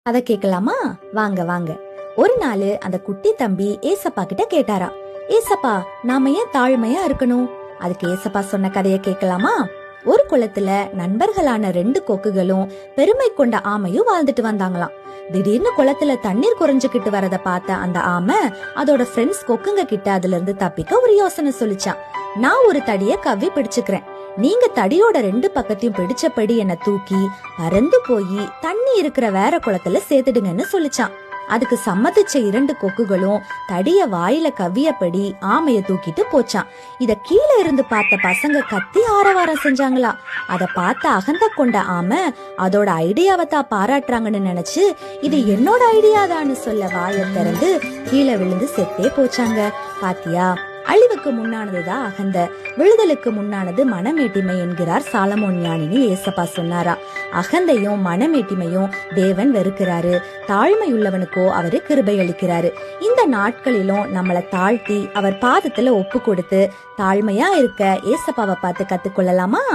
அத கேக்கலாமா? வாங்க வாங்க. ஒரு நாள் அந்த குட்டி தம்பி ஏசப்பா கிட்ட கேட்டாரா, ஏசப்பா நாம ஏன் தாழ்மையா இருக்கணும்? அதுக்கு ஏசப்பா சொன்ன கதைய கேக்கலாமா? ஒரு குளத்துல நண்பர்களான 2 கொக்குகளும் பெருமை கொண்ட ஆமையும் வாழ்ந்துட்டு வந்தாங்களாம். திடீர்னு குளத்துல தண்ணீர் குறைஞ்சுக்கிட்டு வரத பார்த்த அந்த ஆமை அதோட ஃப்ரெண்ட்ஸ் கொக்குங்க கிட்ட அதுல இருந்து தப்பிக்க ஒரு யோசனை சொல்லிச்சான். நான் ஒரு தடிய கவ்வி பிடிச்சுக்கிறேன், நீங்க தடியோட 2 பக்கத்தையும் பிடிச்சபடி என்ன தூக்கி பறந்து போய் தண்ணி இருக்கிற வேற குளத்துல சேர்த்துடுங்கன்னு சொல்லிச்சான். அதுக்கு சம்மதிச்ச 2 கொக்குகளும் தடிய வாயில கவ்வியபடி ஆமைய தூக்கிட்டு போச்சான். இத கீழே இருந்து பார்த்த பசங்க கத்தி ஆரவாரம் செஞ்சாங்களா. அத பார்த்த அகந்த கொண்ட ஆமை அதோட ஐடியாவை தான் பாராட்டுறாங்கன்னு நினைச்சு இது என்னோட ஐடியாதான்னு சொல்ல வாயை திறந்து கீழே விழுந்து செத்தே போச்சாங்க. பாத்தியா, அழிவுக்கு முன்னானதுதான் அகந்த, விழுதலுக்கு முன்னானது மனமேட்டிமை என்கிறார் சாலமோன் ஞானின்னு ஏசப்பா சொன்னாரா. அகந்தையும் மனமேட்டிமையும் தேவன் வெறுக்கிறாரு, தாழ்மையுள்ளவனுக்கோ அவரு கிருபை அளிக்கிறாரு. இந்த நாட்களிலும் நம்மளை தாழ்த்தி அவர் பாதத்துல ஒப்பு கொடுத்து தாழ்மையா இருக்க ஏசப்பாவை பார்த்து கத்துக்கொள்ளலாமா?